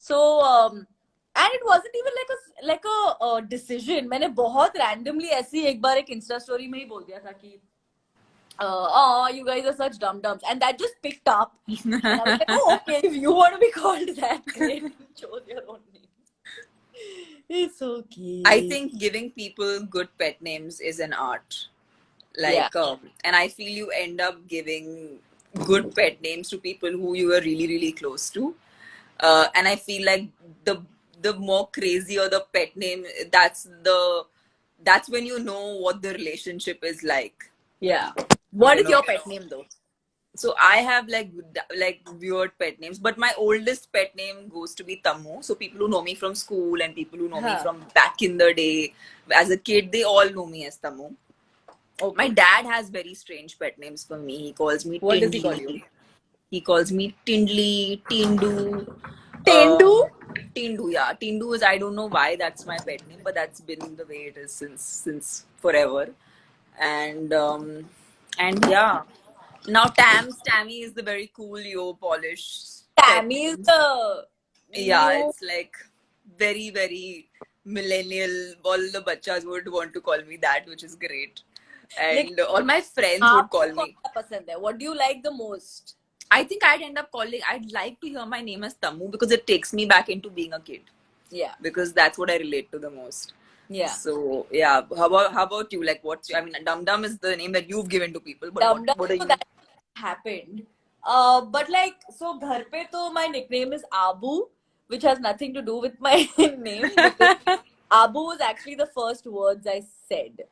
So and it wasn't even like a decision. मैंने बहुत randomly ऐसी एक बार एक Insta story में ही बोल दिया था कि oh, you guys are such dum dums, and that just picked up. And I was like, oh, okay, if you want to be called that, great. Chose your own name. It's okay. I think giving people good pet names is an art. Like, and I feel you end up giving good pet names to people who you are really, really close to. And I feel like the more crazier the pet name, that's when you know what the relationship is like. Yeah. What is your pet name though? So I have like weird pet names, but my oldest pet name goes to be Tammu. So people who know me from school and people who know me from back in the day, as a kid, they all know me as Tammu. Okay. My dad has very strange pet names for me. He calls me What Tindley. does he call you? He calls me Tindley, Tindu. Tindu? Tindu, yeah. Tindu is, I don't know why that's my pet name, but that's been the way it is since forever. And yeah. Now Tammy is the very cool, polished. Tammy is the yeah, it's like very, very millennial. All the bachas would want to call me that, which is great. And all my friends would call me. What do you like the most? I think I'd like to hear my name as Tammu because it takes me back into being a kid. Yeah. Because that's what I relate to the most. Yeah. So yeah, how about you? Like, Dum Dum is the name that you've given to people, but what are you? That happened. But like, so ghar pe to my nickname is Abu, which has nothing to do with my name. Abu was actually the first words I said.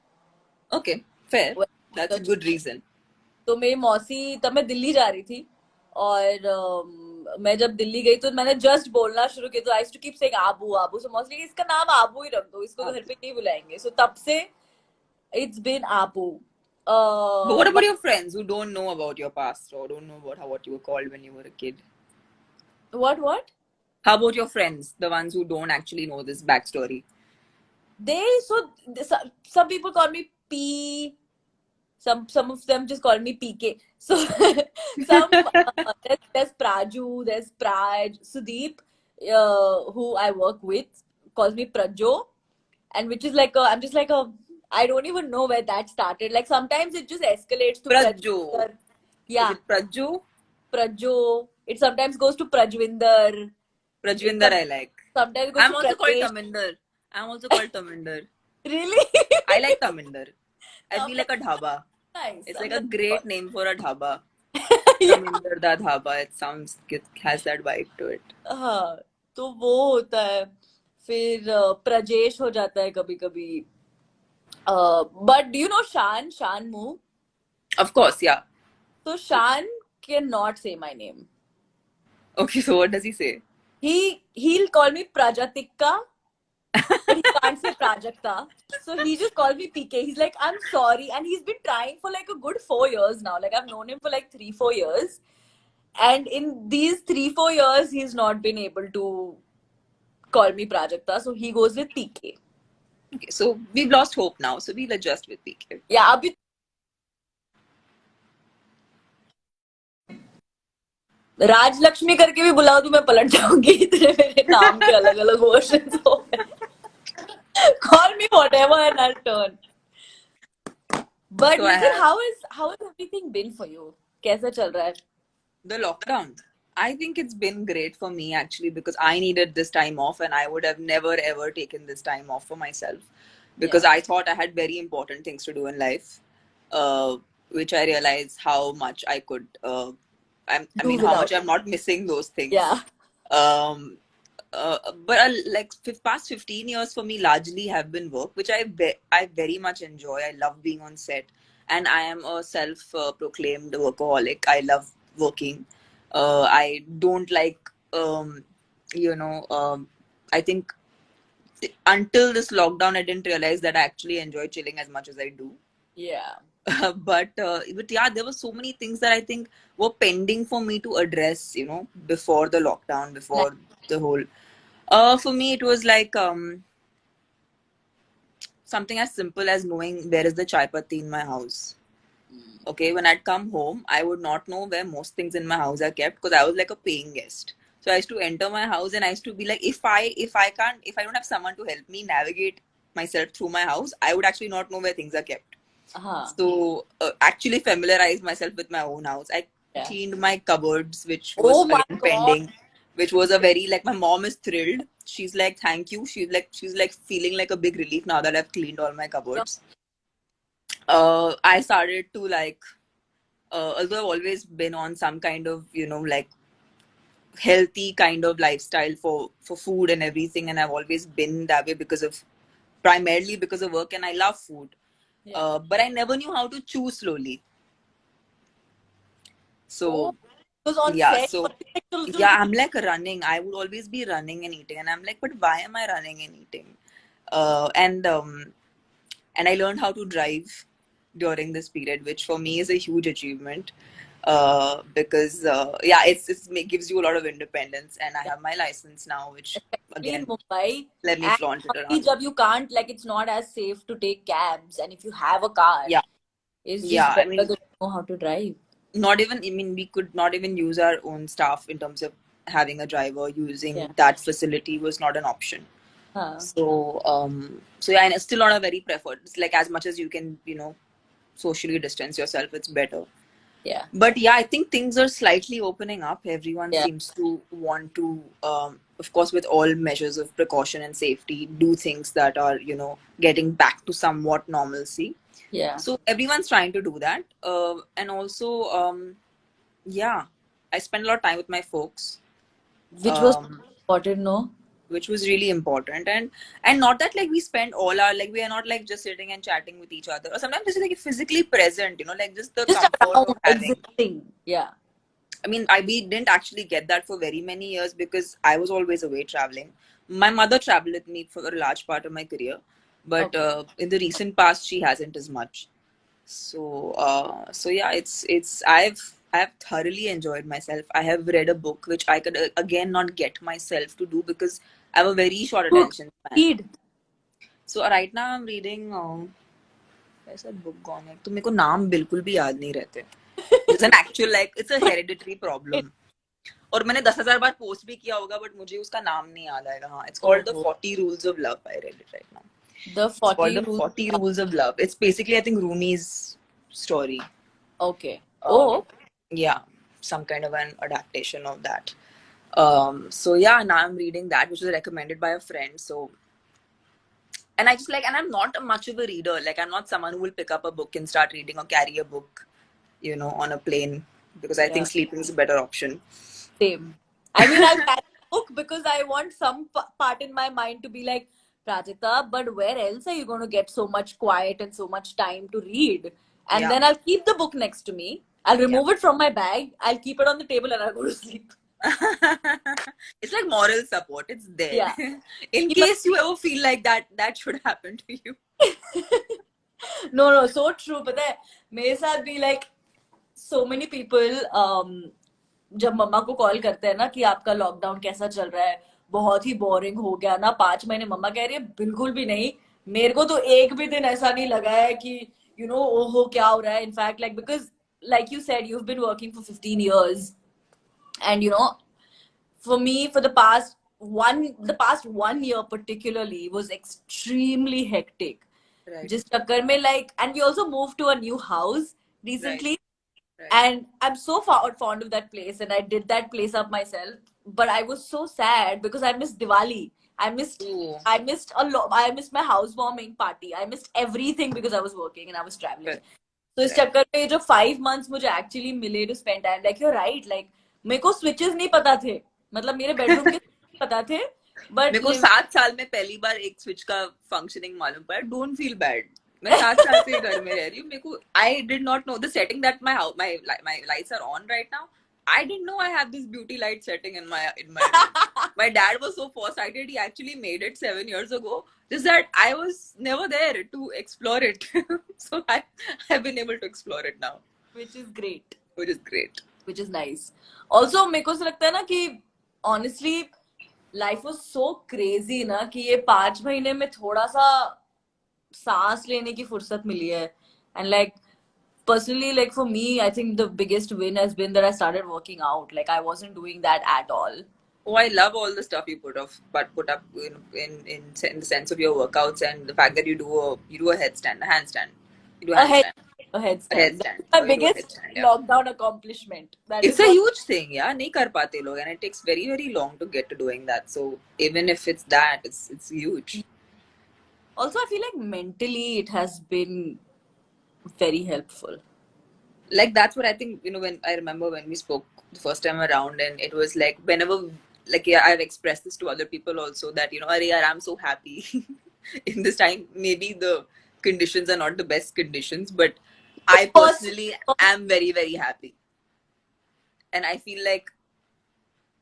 Okay, fair. That's a good reason. तो मेरी मौसी तब मैं दिल्ली जा रही थी और मैं जब दिल्ली गई तो मैंने जस्ट बोलना शुरू किया तो आई टू कीप सेइंग आबू आबू सो मौसी कि इसका नाम आबू ही रख दो इसको घर पे नहीं बुलाएंगे सो तब से इट्स बीन आबू. But what about your friends who don't know about your past or don't know about what you were called when you were a kid? What? How about your friends, the ones who don't actually know this backstory? Some people call me P. Some of them just call me PK. So there's Praju, there's Praj, Sudeep, who I work with, calls me Prajo, and which is like I'm just like I don't even know where that started. Like sometimes it just escalates to Prajo. Yeah. Is it Prajo? Prajo. It sometimes goes to Prajvinder. Prajvinder I like. Sometimes it goes I'm also called Taminder. I'm also called Taminder. Really? I like Taminder. I feel like a dhaba. Nice. It's like a great name for a dhaba. Taminder da dhaba. It has that vibe to it. हाँ तो वो होता है फिर प्रजेश हो जाता है कभी कभी. But do you know Shan Mu? Of course, yeah. So Shan cannot say my name. Okay, so what does he say? He'll call me Prajatikka, but he can't say Prajakta. So he just called me PK. He's like, I'm sorry. And he's been trying for like a good 4 years now. Like I've known him for like 3-4 years. And in these 3-4 years, he's not been able to call me Prajakta. So he goes with PK. Okay, so we've lost hope now. So we'll adjust with PK. Yeah, abhi Rajalakshmi करके भी बुलाओ तो मैं पलट जाऊंगी इतने मेरे नाम के अलग अलग वर्जन्स हो गए. Call me whatever and I'll turn. But So Nikhil, how has everything been for you? कैसा चल रहा है? The lockdown. I think it's been great for me actually because I needed this time off and I would have never ever taken this time off for myself because I thought I had very important things to do in life, which I realized how much I could. How much I'm not missing those things. Yeah. But like past 15 years for me largely have been work, which I very much enjoy. I love being on set, and I am a self-proclaimed workaholic. I love working. I don't like, I think until this lockdown, I didn't realize that I actually enjoy chilling as much as I do. Yeah. But yeah, there were so many things that I think were pending for me to address, before the lockdown, before the whole. For me, it was like something as simple as knowing where is the chai patti in my house. Okay, when I'd come home, I would not know where most things in my house are kept because I was like a paying guest. So I used to enter my house and I used to be like, if I don't have someone to help me navigate myself through my house, I would actually not know where things are kept. So actually familiarize myself with my own house. I cleaned my cupboards, which was Oh my again God. pending, which was a very, like, my mom is thrilled. She's like, thank you. She's like feeling like a big relief now that I've cleaned all my cupboards. I started to like, although I've always been on some kind of, you know, like healthy kind of lifestyle for food and everything, and I've always been that way primarily because of work, and I love food. But I never knew how to chew slowly. So was on yeah, set. so yeah, I'm like running. I would always be running and eating, and I'm like, but why am I running and eating? And I learned how to drive during this period, which for me is a huge achievement. Because yeah, it gives you a lot of independence, and I have my license now, which Especially in again, Mumbai, let me and flaunt it Mumbai, around. jab you can't, like, it's not as safe to take cabs, and if you have a car, Yeah, it's yeah. just I better mean, to know how to drive. not even. I mean, we could not even use our own staff in terms of having a driver. Using Yeah. that facility was not an option. Huh. So yeah, and it's still not a very preferred. It's like, as much as you can, you know, socially distance yourself, it's better. Yeah. But yeah, I think things are slightly opening up. Everyone Yeah. seems to want to, of course, with all measures of precaution and safety, do things that are, you know, getting back to somewhat normalcy. Yeah. So everyone's trying to do that. And also, yeah, I spend a lot of time with my folks. Which was Um, important, no? which was really important, and not that like we spend all our, like, we are not like just sitting and chatting with each other, or sometimes just like physically present, you know, like just the Just comfort around of having. existing. Yeah. I mean, we didn't actually get that for very many years because I was always away traveling. My mother traveled with me for a large part of my career, but Okay. in the recent past she hasn't as much. So yeah, I've thoroughly enjoyed myself. I have read a book which I could again not get myself to do because I have a very short Book. attention span. Read. So right now I'm reading. ऐसा book gone है तो मेरे को नाम बिल्कुल भी याद नहीं रहते. It's an actual, like, it's a hereditary problem. और मैंने 10,000 बार पोस्ट भी किया होगा, बट मुझे उसका नाम नहीं याद आएगा. हाँ, it's called The Oh, 40 Rules of Love. I read it right now. the It's called 40 The rules. 40 Rules of Love. It's basically, I think, Rumi's story. Okay. Um, Oh, yeah, some kind of an adaptation of that. So yeah, now I'm reading that, which was recommended by a friend. So, and I just like, and I'm not much of a reader. Like, I'm not someone who will pick up a book and start reading or carry a book, you know, on a plane, because I think yeah. sleeping is a better option. Same. I mean, I'll carry a book because I want some part in my mind to be like, Prajakta, but where else are you going to get so much quiet and so much time to read? And Yeah. then I'll keep the book next to me. I'll Yeah. remove it from my bag. I'll keep it on the table and I'll go to sleep. It's like moral support. It's there. Yeah. In case you ever feel like that should happen to you. No, so true. But मेरे साथ भी like so many people जब मम्मा को call करते हैं ना कि आपका लॉकडाउन कैसा चल रहा है, बहुत ही बोरिंग हो गया ना 5 महीने. मम्मा कह रही है बिल्कुल भी नहीं, मेरे को तो एक भी दिन ऐसा नहीं लगा है कि यू नो ओहो क्या हो रहा है. In fact like because like you said, you've been working for 15 years, and you know, for me, for the past 1 year particularly was extremely hectic. Right. Just chakkar mein, like, and we also moved to a new house recently. Right. And I'm so fond of that place, and I did that place up myself. But I was so sad because I missed Diwali. Ooh. I missed a lot. I missed my housewarming party. I missed everything because I was working and I was traveling. Right. So इस चक्कर में जो 5 months मुझे actually मिले to spend time, like you're right, like मेरे को switches नहीं पता थे, मतलब मेरे bedroom के नहीं पता थे, but मेरे को 7 साल में पहली बार एक स्विच का फंक्शनिंग मालूम पड़ा. Don't feel bad. मैं 7 साल से घर में रह रही हूँ. मेरे को I did not know the setting that my lights are on right now. I didn't know I have this beauty light setting in my room. My dad was so foresighted. He actually made it 7 years ago. Just that I was never there to explore it. So I've been able to explore it now. which is great. Which is great. Which is nice. Also मेरे को ऐसा लगता है ना कि honestly life was so crazy ना कि ये 5 महीने में थोड़ा सा सांस लेने की फुर्सत मिली है. And like personally, like for me, I think the biggest win has been that I started working out. Like I wasn't doing that at all. Oh, I love all the stuff you put up in the sense of your workouts and the fact that you do a headstand, a handstand, you do a A head, handstand, a a headstand. That's headstand, my or you do a biggest headstand. Yeah, lockdown accomplishment. That it's is a what. huge thing. Yeah, नहीं कर पाते लोग, and it takes very very long to get to doing that. So even if it's that, it's huge. Also, I feel like mentally it has been very helpful. Like that's what I think, when I remember when we spoke the first time around, and it was like whenever, like, yeah, I've expressed this to other people also, that Arey yaar, I'm so happy in this time. Maybe the conditions are not the best conditions, but I First, personally am very very happy. And I feel like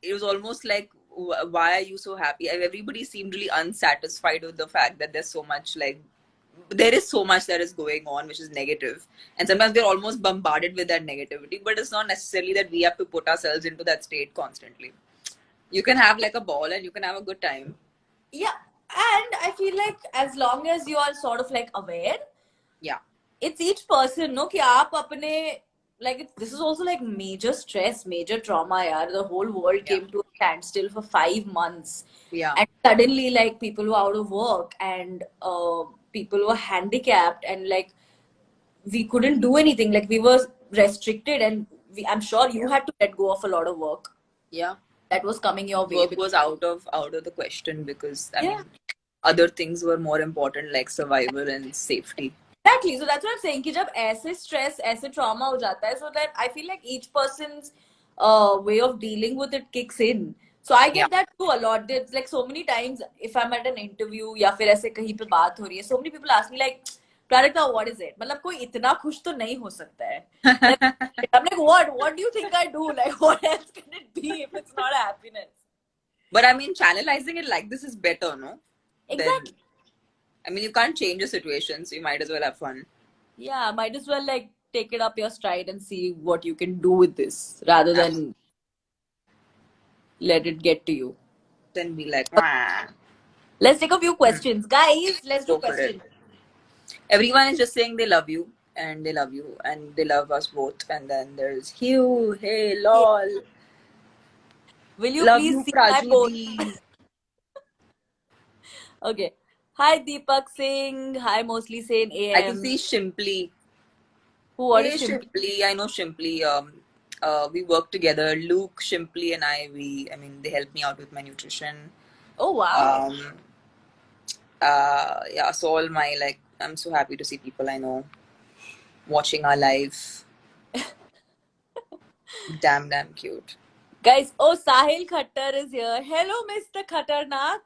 it was almost like, why are you so happy? Everybody seemed really unsatisfied with the fact that there's so much, like, there is so much that is going on which is negative, and sometimes we're almost bombarded with that negativity, but it's not necessarily that we have to put ourselves into that state constantly. You can have like a ball and you can have a good time. yeah, and I feel like as long as you are sort of like aware, Yeah, it's each person, no, कि आप अपने like this is also like major stress, major trauma. यार, the whole world yeah, came to a standstill for 5 months, yeah, and suddenly like people were out of work and people were handicapped and like we couldn't do anything. Like we were restricted, and I'm sure you yeah, had to let go of a lot of work yeah. that was coming your way. Work was out of the question, because I Yeah, mean other things were more important, like survival and safety. exactly. So that's what I'm saying. कि जब ऐसे stress, ऐसे trauma हो जाता है, so that I feel like each person's way of dealing with it kicks in. So I Yeah, get that too a lot. There's like so many times if I'm at an interview या फिर ऐसे कहीं पे बात हो रही है, so many people ask me like, Prajakta, what is it? मतलब कोई इतना खुश तो नहीं हो सकता है. I'm like, what? What do you think I do? Like, what else can it be if it's not happiness? but I mean channelizing it like this is better, no? Then Exactly. I mean you can't change the situation, so you might as well have fun. Yeah, might as well like take it up your stride and see what you can do with this rather than let it get to you. Then be like, "Wah." Let's take a few questions. Guys, let's do Go for it. questions. Everyone is just saying they love you, and they love you, and they love us both. And then there's Hugh, hey, Yeah. lol, Will you love please you, see my Praju post? D. Okay. Hi Deepak Singh. Hi Mostly Sane I can AM. see Shimply. Who, what is Hey, Shimpy? Shimply, I know Shimply. We work together. Luke, Shimply, and I mean, they help me out with my nutrition. Oh wow. Um, yeah, so all my, like, I'm so happy to see people I know watching our live. Damn cute. Guys, oh Sahil Khattar is here. Hello, Mr. Khattarnak.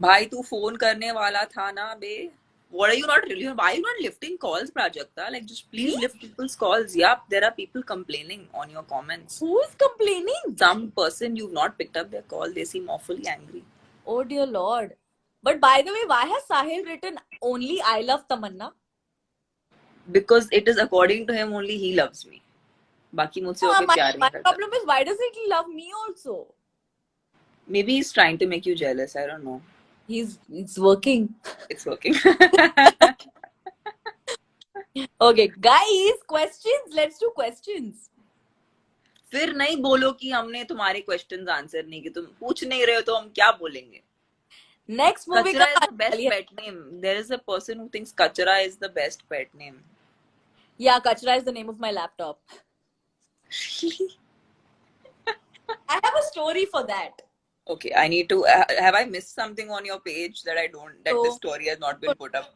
भाई तू phone करने वाला था ना बे. What are you not really? Why are you not lifting calls, Prajakta? Like, just please Me? lift people's calls. Yep, there are people complaining on your comments. Who is complaining? Some person you've not picked up their call. They seem awfully angry. Oh dear Lord. But by the way, why has Sahil written only I love Tamanna? Because it is according to him only he loves me. बाकी मुझसे No, होके my, प्यार my नहीं करता. problem is why doesn't he love me also? Maybe he's trying to make you jealous. I don't know. It's working. It's working. Okay, guys, questions. Let's do questions. फिर नहीं बोलो कि हमने तुम्हारे क्वेश्चंस आंसर नहीं किए. तुम पूछ नहीं रहे हो तो हम क्या बोलेंगे? Next movie Kachara का is the best pet name. There is a person who thinks Kachara is the best pet name. Yeah, Kachra is the name of my laptop. I have a story for that. Okay, I need to. Have I missed something on your page that I don't? That this story has not been put up.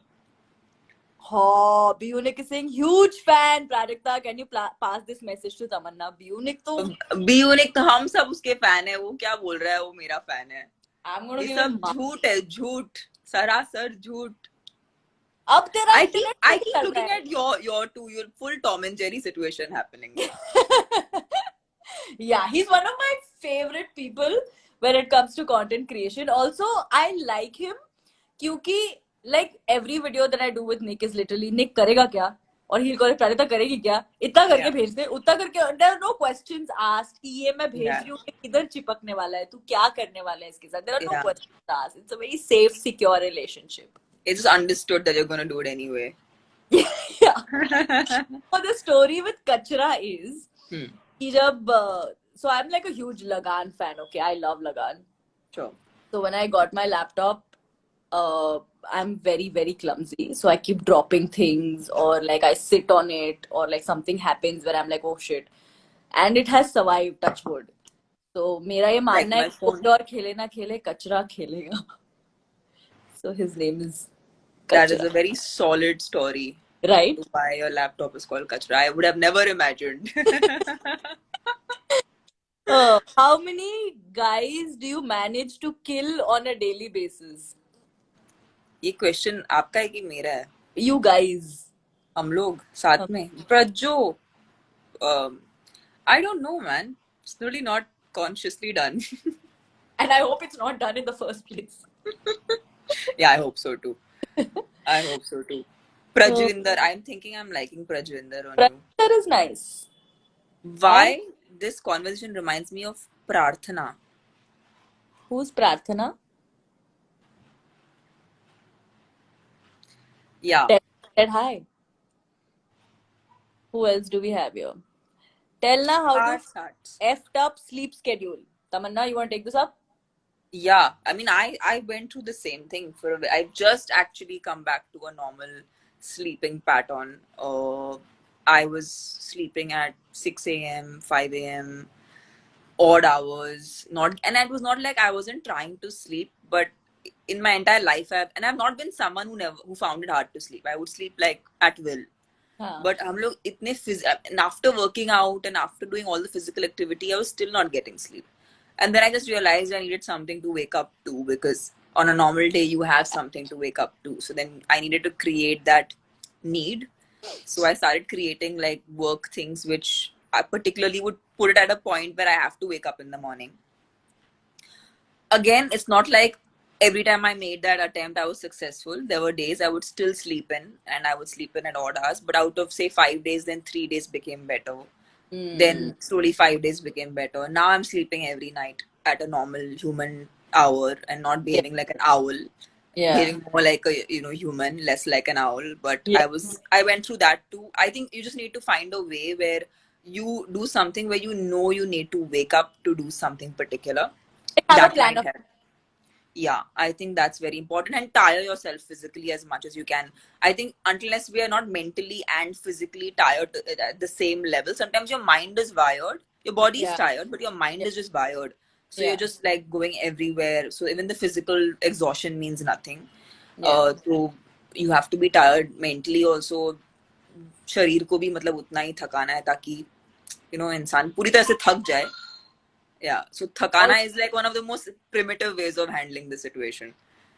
Oh, Biunik is saying huge fan. Prajakta, can you pass this message to Tamanna? Biunik तो Biunik तो हम सब उसके fan है. वो क्या बोल रहा है? वो मेरा फैन है. I'm gonna ये give सब him marks. झूठ है, झूठ, सरासर झूठ. अब तेरा I internet keep नहीं चल looking रहा है. at your full Tom and Jerry situation happening. Yeah, he's one of my favorite people when it comes to content creation. Also, I like him क्योंकि like every video that I do with Nick is literally Nick करेगा क्या और he'll call it Prajakta करेगी क्या इतना करके Yeah. भेज दे उतना करके there are no questions asked कि ये मैं भेज Yeah. रही हूँ कि किधर चिपकने वाला है तू क्या करने वाला है इसके साथ there are no Yeah. questions asked. It's a very safe, secure relationship. It's just understood that you're gonna do it anyway. Yeah. So the story with Kachra is कि जब so I'm like a huge Lagan fan. Okay, I love Lagan. Sure. So when I got my laptop, I'm very, very clumsy. So I keep dropping things, or like I sit on it, or like something happens where I'm like, oh shit. And it has survived, touch wood. So मेरा ये Like मानना है my कि phone. कोई और खेले ना खेले, कचरा खेलेगा. So his name is That is Kachra, a very solid story. right? Why your laptop is called Kachra. I would have never imagined. How many guys do you manage to kill on a daily basis? ये question आपका है कि मेरा है? You guys. हम लोग साथ में. Prajo, I don't know, man. It's really not consciously done. And I hope it's not done in the first place. Yeah, I hope so too. I hope so too. Prajvinder, I'm thinking I'm liking Prajvinder on you. That is nice. Why this conversation reminds me of Prarthana. Who's Prarthana? Yeah. Said hi. Who else do we have here? Tell na how to effed up sleep schedule. Tamanna, you want to take this up? Yeah, I mean, I went through the same thing I've just actually come back to a normal sleeping pattern. I was sleeping at 6 a.m., 5 a.m., odd hours. And it was not like I wasn't trying to sleep, but in my entire life, I've not been someone who found it hard to sleep. I would sleep like at will. But and after working out and after doing all the physical activity, I was still not getting sleep. And then I just realized I needed something to wake up to, because on a normal day you have something to wake up to. So then I needed to create that need. So I started creating like work things which I particularly would put it at a point where I have to wake up in the morning. Again, it's not like every time I made that attempt, I was successful. There were days I would still sleep in, and I would sleep in at odd hours. But out of say 5 days, then 3 days became better. Then slowly 5 days became better. Now I'm sleeping every night at a normal human hour and not behaving like an owl. Behaving more like a human, less like an owl. But I went through that too. I think you just need to find a way where you do something where you know you need to wake up to do something particular. Have a plan of. Yeah, I think that's very important, and tire yourself physically as much as you can. I think unless we are not mentally and physically tired at the same level, sometimes your mind is wired, your body is tired, but your mind is just wired. So you're just like going everywhere. So even the physical exhaustion means nothing. So you have to be tired mentally also. शरीर को भी मतलब उतना ही थकाना है ताकि इंसान पूरी तरह से थक जाए. Yeah, so thakana is like one of the most primitive ways of handling the situation.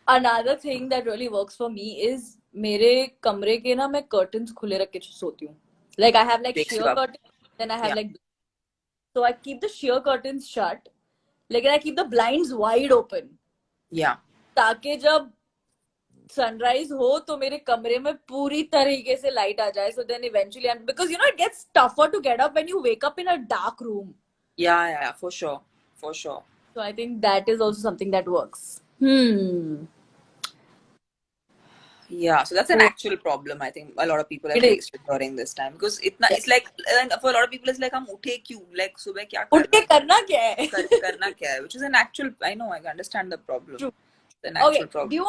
Another thing that really works for me is मेरे कमरे के ना मैं curtains खुले रख के सोती हूँ. Like I have like sheer curtains, then I have like, so I keep the sheer curtains shut. Like I keep the blinds wide open. Yeah. ताकि जब sunrise हो तो मेरे कमरे में पूरी तरीके से light आ जाए. So then eventually, because it gets tougher to get up when you wake up in a dark room. Yeah, for sure. So I think that is also something that works. Yeah, so that's an actual problem. I think a lot of people have faced it during this time, because it's like, for a lot of people it's like हम उठे क्यों, like सुबह क्या करना क्या है, करना क्या है, which is an actual. I know, I understand the problem. True. It's an actual problem. Do you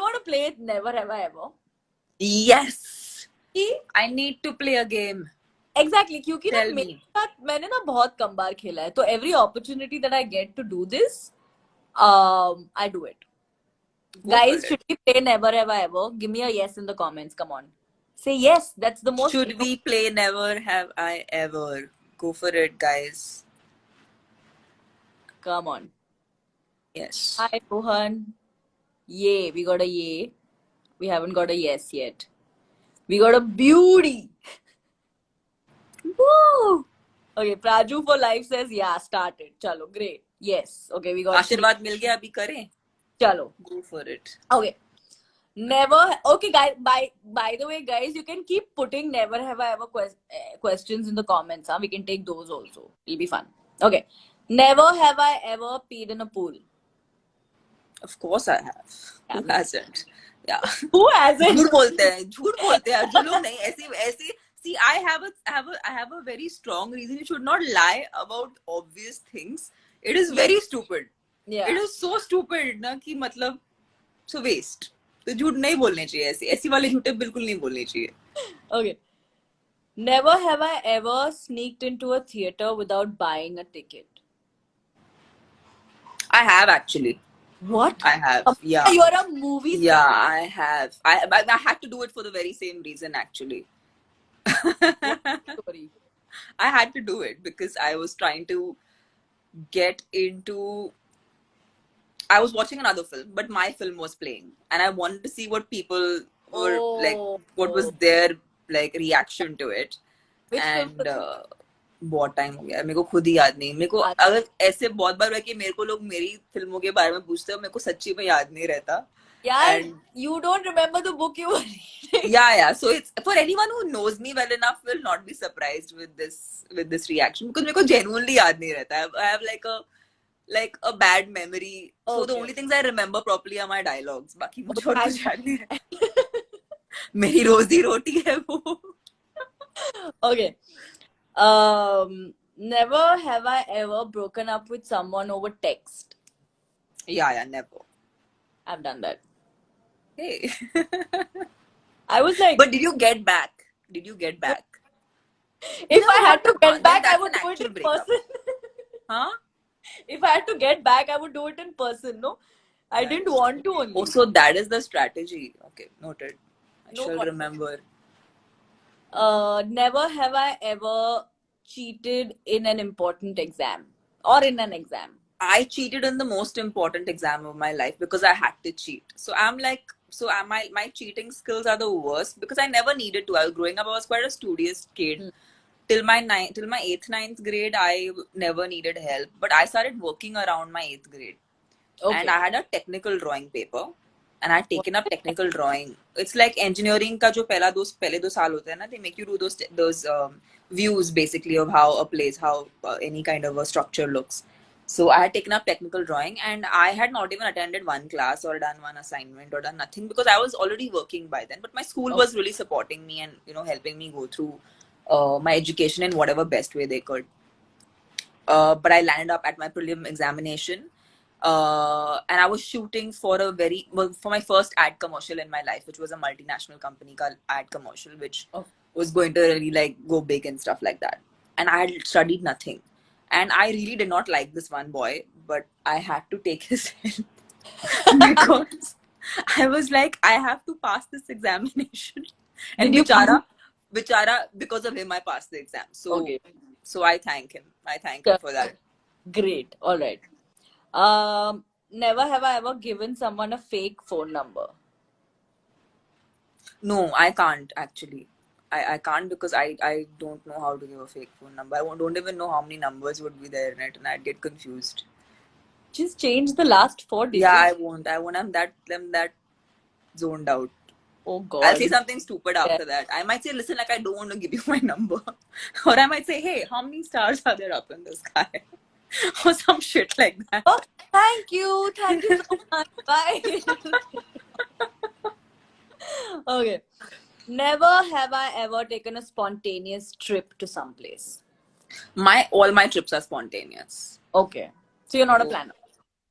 want to play Never Have I Ever? Yes. I need to play a game. Exactly, क्योंकि ना मेरे साथ मैंने ना बहुत कम बार खेला है, तो every opportunity that I get to do this, I do it. Guys, should we play Never Have I Ever? Give me a yes in the comments. Come on, say yes. That's the most. Should we play Never Have I Ever? Go for it, guys. Come on. Yes. Hi, Rohan. Yay, we got a yay. We haven't got a yes yet. We got a beauty. Woo! Okay, Praju for life says yeah, started. Chalo, great. Yes. Okay, we got. आशीर्वाद मिल गया, अभी करें. Chalo. Go for it. Okay. Never. Okay, guys. By the way, guys, you can keep putting Never Have I Ever questions in the comments. We can take those also. It'll be fun. Okay. Never have I ever peed in a pool. Of course I have. Who hasn't? Yeah. Who hasn't? झूठ बोलते हैं जो लोग नहीं, ऐसी See, I have a very strong reason. You should not lie about obvious things. It is very stupid. Yeah. It is so stupid ना कि मतलब so waste. तो झूठ नहीं बोलने चाहिए ऐसे ऐसी वाले झूठे बिल्कुल नहीं बोलने चाहिए. Okay. Never have I ever sneaked into a theater without buying a ticket. I have actually. What? I have. Yeah. You're a movie star. Yeah, I have. I had to do it for the very same reason actually. Story. I had to do it because I was trying to get into. I was watching another film, but my film was playing, and I wanted to see what people were like, what was their like reaction to it. Which film And was it? बहुत time हो गया, मेरे को खुद ही याद नहीं. मेरे को अगर ऐसे बहुत बार हुआ कि मेरे को लोग मेरी फिल्मों के बारे में पूछते हैं, मेरे को सच्ची में याद नहीं रहता. Yeah, And you don't remember the book you were reading. yeah. So it's for anyone who knows me well enough will not be surprised with this reaction because मेरे को genuinely याद नहीं रहता. I have like a bad memory. So the Okay. only things I remember properly are my dialogues. बाकी मुझे और I- कुछ याद नहीं रहता. मेरी रोजी रोटी है वो. Okay. Never have I ever broken up with someone over text. Yeah, never. I've done that. Hey. I was like, But did you get back? Did you get back? if No, I had to then get back, I that's would an do it actual in breakup. person. Huh? If I had to get back, I would do it in person. No, I Right. didn't want to only. Oh, so that is the strategy. Okay, noted. I No shall con- remember. Never have I ever cheated in an important exam or in an exam. I cheated in the most important exam of my life because I had to cheat. So my cheating skills are the worst because I never needed to. I was growing up, I was quite a studious kid. Till my 8th, 9th grade, I never needed help. But I started working around my 8th grade. Okay. And I had a technical drawing paper. And I had taken up technical drawing. It's like engineering का जो पहले 2 साल होते हैं ना, they make you do those views basically of how a place, how any kind of a structure looks. So I had taken up technical drawing and I had not even attended one class or done one assignment or done nothing because I was already working by then. But my school was really supporting me and helping me go through my education in whatever best way they could. But I landed up at my prelim examination. And I was shooting for for my first ad commercial in my life, which was a multinational company called ad commercial, which was going to really like go big and stuff like that. And I had studied nothing. And I really did not like this one boy, but I had to take his help because I was like, I have to pass this examination. And Bichara, because of him, I passed the exam. So I thank him. I thank him for that. Great. All right. Never have I ever given someone a fake phone number. No, I can't actually. I can't because I don't know how to give a fake phone number. I don't even know how many numbers would be there in it, and I'd get confused. Just change the last 4 digits. Yeah, I won't. I'm that zoned out. Oh God. I'll say something stupid after that. I might say, listen, like I don't want to give you my number. Or I might say, hey, how many stars are there up in the sky? Or some shit like that. Oh, thank you so much. Bye. Okay. Never have I ever taken a spontaneous trip to some place. All my trips are spontaneous. Okay. So you're not a planner.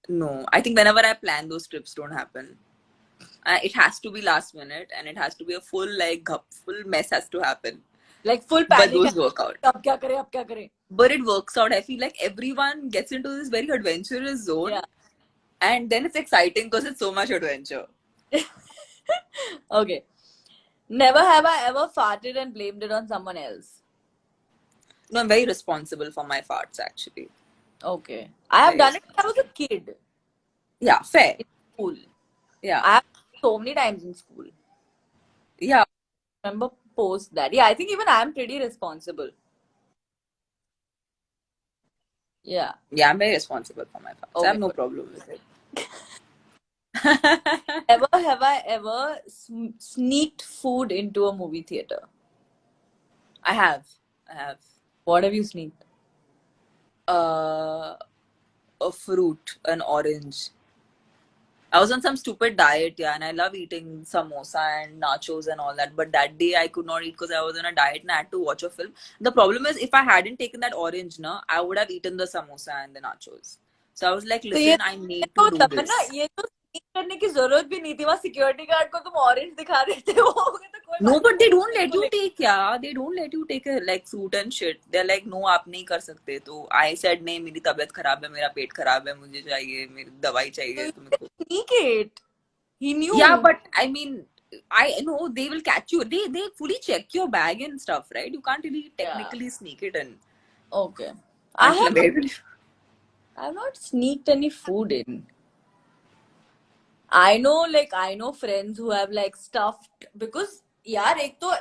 No, I think whenever I plan, those trips don't happen. It has to be last minute, and it has to be a full mess has to happen. Like full panic. But those work out. Ab kya kare? But it works out. I feel like everyone gets into this very adventurous zone. Yeah. And then it's exciting because it's so much adventure. Okay. Never have I ever farted and blamed it on someone else. No, I'm very responsible for my farts actually. Okay. I have done it when I was a kid. Yeah, fair. In school. Yeah. I have so many times in school. Yeah. I remember post that. Yeah, I think even I'm pretty responsible. Yeah. Yeah, I'm very responsible for my farts. Okay. I have no problem with it. Never have I ever sneaked food into a movie theater. I have. What have you sneaked? A fruit, an orange. I was on some stupid diet, yeah, and I love eating samosa and nachos and all that. But that day I could not eat because I was on a diet and I had to watch a film. The problem is, if I hadn't taken that orange, na, I would have eaten the samosa and the nachos. So I was like, तो ये listen, I need to तो do Tamannaah, this. ये तो sneak करने की जरूरत भी नहीं थी. वहाँ सिक्योरिटी गार्ड को तुम ऑरेंज दिखा रहे थे, वो हो गया तो कोई No, बात नहीं, but they वो don't तेरे let को you लेके. take, yeah. They don't let you take a, like fruit and shit. They're like, no, आप नहीं कर सकते. तो I said नहीं, मेरी तबीयत खराब है, मेरा पेट खराब है, मुझे चाहिए, मेरी दवाई So चाहिए, you तो मेरे को. can sneak it. He Yeah, knew. but I mean, I know they will catch you. They fully check your bag and stuff, right? You can't really Yeah. technically sneak it in Okay. I until a have bit. I've not sneaked any food in. I know friends who have like stuffed, because यार एक तो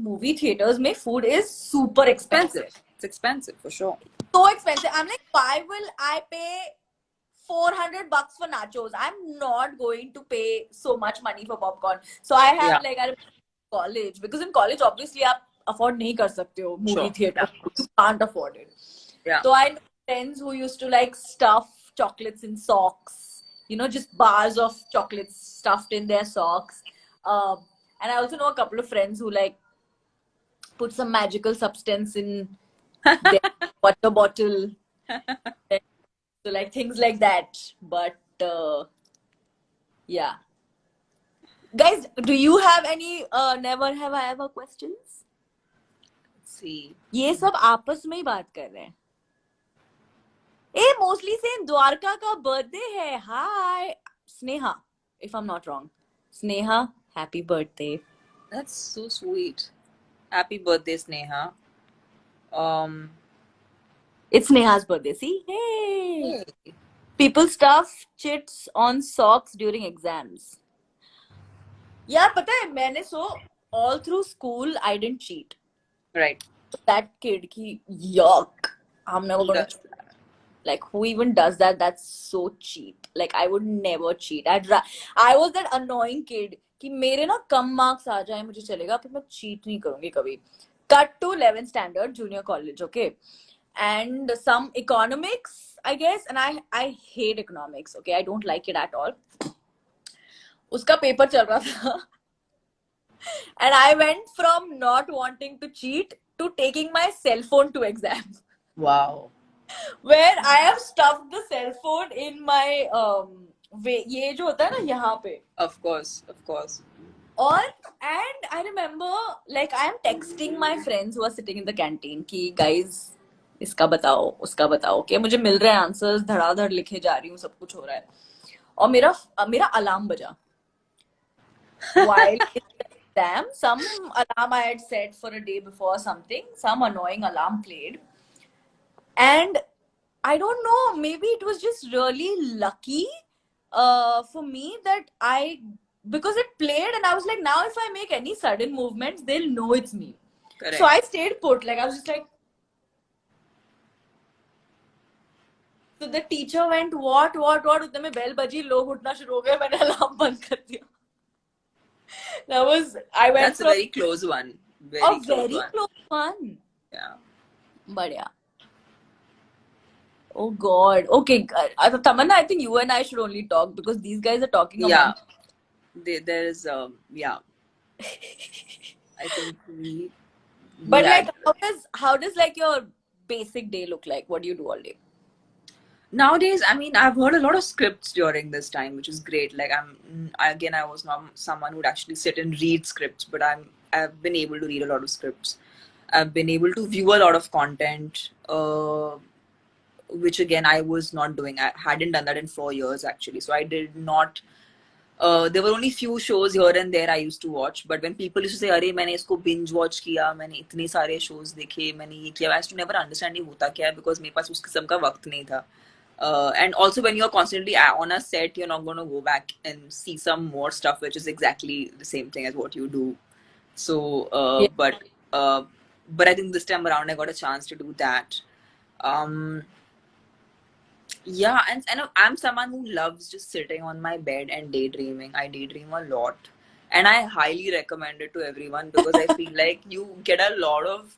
movie theaters में food is super Expensive. expensive. It's expensive for sure. So expensive. I'm like, why will I pay $400 for nachos? I'm not going to pay so much money for popcorn. So I have Yeah, like, I college, because in college obviously आप afford नहीं कर सकते हो movie sure. theater. Yeah, You can't afford it. yeah. So I know friends who used to like stuff chocolates in socks, just bars of chocolates stuffed in their socks. And I also know a couple of friends who like put some magical substance in their water bottle. So like things like that. But yeah. Guys, do you have any never have I ever questions? Let's see. ये सब आपस में ही बात कर रहे हैं. Mostly saying Dwarka ka birthday hai. Hi, Sneha, if I'm not wrong. Sneha, happy birthday. That's so sweet. Happy birthday, Sneha. Um, It's Sneha's birthday. See? Hey. hey. People stuff chits on socks during exams. Yeah, pata hai, maine all through school, I didn't cheat. Right. That kid, yuck. I'm never gonna cheat. Like, who even does that? That's so cheap. Like, I would never cheat. I was that annoying kid कि मेरे ना कम marks आ जाए मुझे चलेगा, फिर मैं cheat नहीं करूंगी कभी. Cut to 11th standard, junior college, okay? And some economics, I guess, and I hate economics, okay? I don't like it at all. उसका पेपर चल रहा था. And I went from not wanting to cheat to taking my cell phone to exam. Wow. Where I have stuffed the cell phone in my ये जो होता है ना यहाँ पे. Of course, of course. And I remember like I am texting my friends who are sitting in the canteen कि guys इसका बताओ उसका बताओ, okay? मुझे मिल रहे हैं आंसर्स, धड़ाधड़ लिखे जा रही हूँ, सब कुछ हो रहा है, और मेरा अलार्म बजा. While in the exam, some alarm I had set for a day before, some annoying alarm played. And I don't know, maybe it was just really lucky for me that because it played and I was like, now if I make any sudden movements, they'll know it's me. Correct. So I stayed put. Like, I was just like, so the teacher went, what? उतने में bell बजी, लोग उठना शुरू हो गए, मैंने alarm बंद कर दिया. I went That's a very close one. Very close one. Yeah. But yeah. Oh God. Okay, Tamanna, I think you and I should only talk because these guys are talking Yeah. about. There is yeah. I think we But had, like, how does like your basic day look like? What do you do all day? nowadays, I mean, I've heard a lot of scripts during this time, which is great. Like I was not someone who'd actually sit and read scripts, but I've been able to read a lot of scripts. I've been able to view a lot of content, which again I was not doing. I hadn't done that in 4 years actually, so I did not. There were only few shows here and there I used to watch, but when people used to say, "अरे मैंने इसको binge watch किया, मैंने इतने सारे shows देखे, मैंने ये किया," I used to never understand ये होता क्या है because मेरे पास उस किस्म का वक्त नहीं था. And also when you're constantly on a set, you're not going to go back and see some more stuff which is exactly the same thing as what you do. So, Yeah. but I think this time around I got a chance to do that. Yeah, and I'm someone who loves just sitting on my bed and daydreaming. I daydream a lot, and I highly recommend it to everyone because I feel like you get a lot of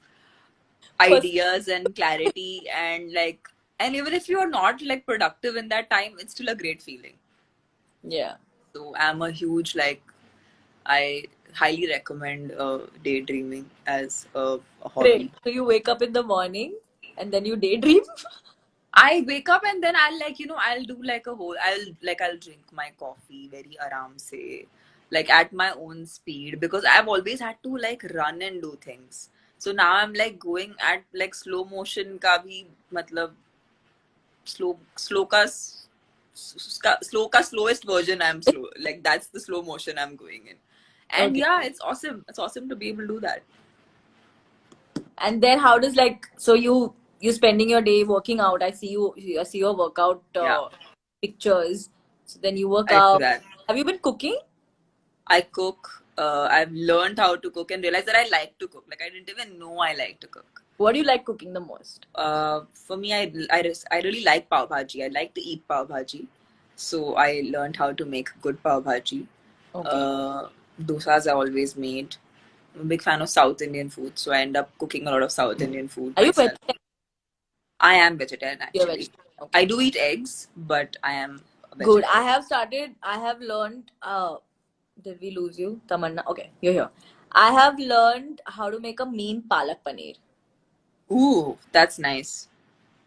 ideas and clarity, and even if you're not like productive in that time, it's still a great feeling. Yeah. So I'm a huge like I highly recommend daydreaming as a Great. hobby. So you wake up in the morning and then you daydream? I wake up and then I'll like I'll do like a whole I'll drink my coffee very aram se like at my own speed because I've always had to like run and do things. So now I'm like going at like slow motion ka bhi matlab slow ka slow ka slowest version I'm slow like that's the slow motion I'm going in. And Okay. yeah, it's awesome. It's awesome to be able to do that. And then how does like so you spending your day working out? I see your workout Yeah, pictures. So then you work I do out. that. Have you been cooking? I cook. I've learned how to cook and realized that I like to cook. Like I didn't even know I like to cook. What do you like cooking the most? For me, I really like pav bhaji. I like to eat pav bhaji, so I learned how to make good pav bhaji. Okay. Uh, Dosas I always made. I'm a big fan of South Indian food, so I end up cooking a lot of South Indian food Are you myself. vegetarian? I am vegetarian You're actually. vegetarian. Okay. I do eat eggs, but I am a Good. vegetarian. I have learned did we lose you? Tamanna. Okay, you're here. I have learned how to make a mean palak paneer. Ooh, that's nice.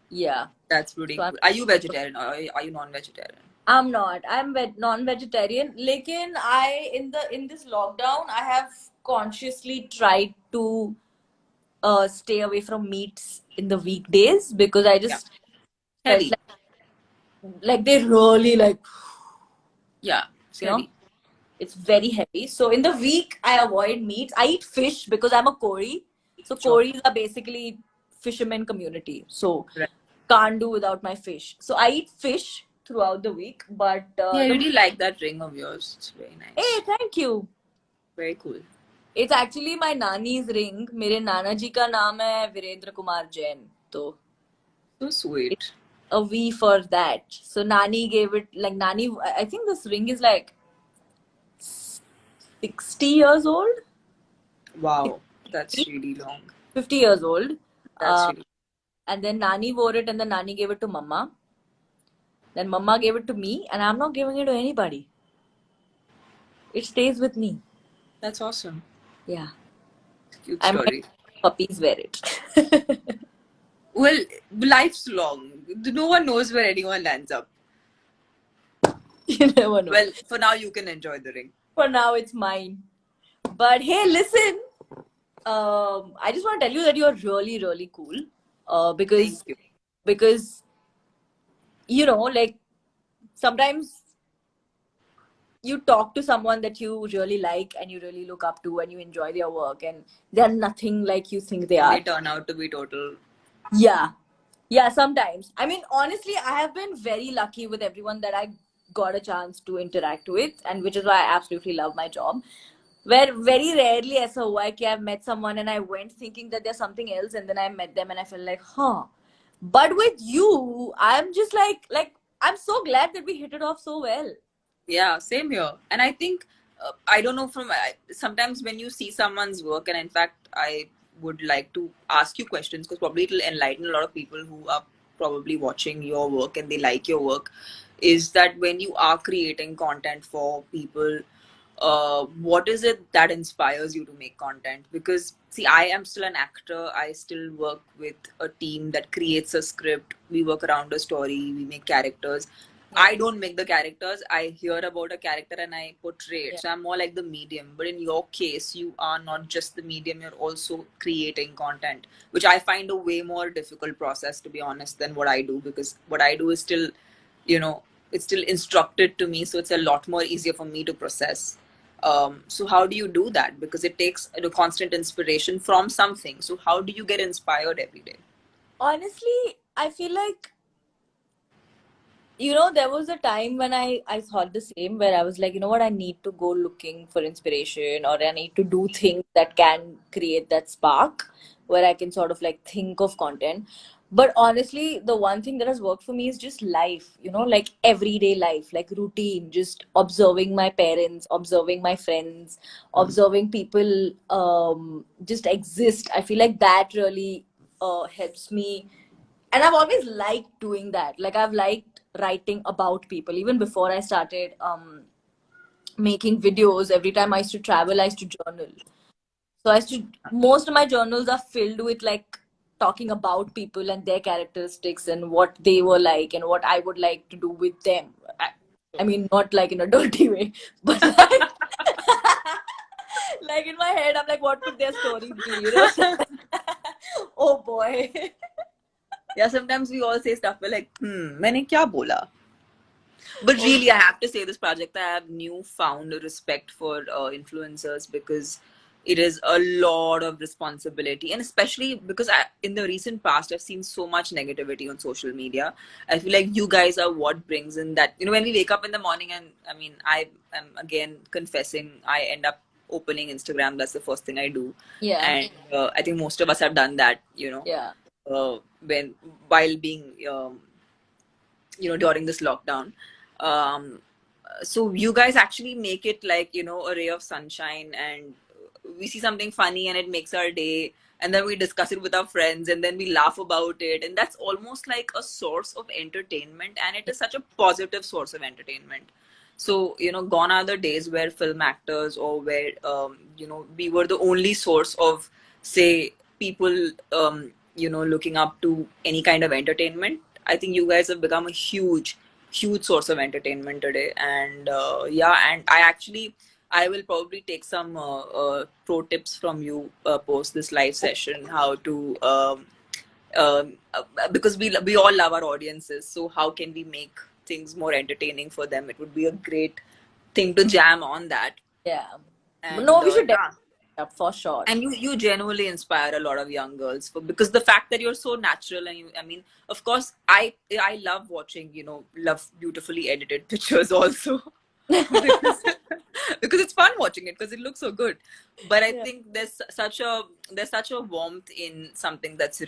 Yeah. That's pretty So cool. Are you vegetarian or are you non-vegetarian? I'm not. I'm non-vegetarian. Lekin in this lockdown, I have consciously tried to stay away from meats in the weekdays because I Yeah. just felt Heavy. like they really like Yeah, it's you know heavy. it's very heavy. So in the week, I avoid meats. I eat fish because I'm a Kori. So Sure. Koris are basically fishermen community. So Right. can't do without my fish. So I eat fish throughout the week. But Yeah, I the really like that ring of yours. It's very hey, nice. thank you. Very cool. It's actually my nani's ring. मेरे नाना जी का नाम है वीरेंद्र कुमार जैन. तो So it's sweet. a V for that. So Nani gave it like Nani. I think this ring is like 60 years old. Wow, that's really long. 50 years old. That's Uh, really and then Nani wore it, and then Nani gave it to Mama. Then Mama gave it to me, and I'm not giving it to anybody. It stays with me. that's awesome. Yeah. Cute I might story. puppies wear it. Well, life's long. No one knows where anyone lands up. You never know. Well, for now you can enjoy the ring. For now, it's mine. But hey, listen. I just want to tell you that you're really, really cool. Thank you. Because you know, like sometimes you talk to someone that you really like and you really look up to and you enjoy their work and they're nothing like you think they And are. they turn out to be total. Yeah. Yeah, sometimes. I mean, honestly, I have been very lucky with everyone that I got a chance to interact with, and which is why I absolutely love my job. Where very rarely ऐसा हुआ है कि I've met someone and I went thinking that there's something else and then I met them and I felt like, huh. But with you, I'm just like I'm so glad that we hit it off so well. Yeah, same here. And I think I don't know sometimes when you see someone's work, and in fact, I would like to ask you questions because probably it'll enlighten a lot of people who are probably watching your work and they like your work. Is that when you are creating content for people, what is it that inspires you to make content? Because see, I am still an actor. I still work with a team that creates a script. We work around a story. We make characters. I don't make the characters. I hear about a character and I portray it. Yeah. So I'm more like the medium. But in your case, you are not just the medium, you're also creating content, which I find a way more difficult process, to be honest, than what I do, because what I do is still, you know, it's still instructed to me. So it's a lot more easier for me to process. So how do you do that? Because it takes a constant inspiration from something. So how do you get inspired every day? Honestly, I feel like there was a time when I thought the same, where I was like, you know what, I need to go looking for inspiration, or I need to do things that can create that spark where I can sort of like think of content. But honestly, the one thing that has worked for me is just life, like everyday life, like routine, just observing my parents, observing my friends, observing people just exist. I feel like that really helps me. And I've always liked doing that. Like I've liked writing about people. Even before I started making videos, every time I used to travel, I used to journal. So most of my journals are filled with like talking about people and their characteristics and what they were like and what I would like to do with them. I mean, not like in a dirty way, but like, like in my head, I'm like, what could their stories be? You know? Oh boy. Yeah, sometimes we all say stuff we're like, मैंने क्या बोला? But really, I have to say this project, I have newfound respect for influencers because it is a lot of responsibility. And especially because in the recent past, I've seen so much negativity on social media. I feel like you guys are what brings in that. You know, when we wake up in the morning, and I mean, I am again confessing, I end up opening Instagram. That's the first thing I do. Yeah. And I think most of us have done that, you know, Yeah. while being, during this lockdown. Um, so you guys actually make it like, you know, a ray of sunshine, and we see something funny and it makes our day, and then we discuss it with our friends and then we laugh about it, and that's almost like a source of entertainment, and it is such a positive source of entertainment. So, you know, gone are the days where film actors, or where we were the only source of, say, people looking up to any kind of entertainment. I think you guys have become a huge source of entertainment today. And and I will probably take some pro tips from you post this live session, how to because we all love our audiences, so how can we make things more entertaining for them? It would be a great thing to jam on that. Yeah. And No, we should definitely up for sure. and you genuinely inspire a lot of young girls because the fact that you're so natural, and I mean, of course, I love watching, love beautifully edited pictures also. because, because it's fun watching it because it looks so good. But I think there's such a warmth in something that's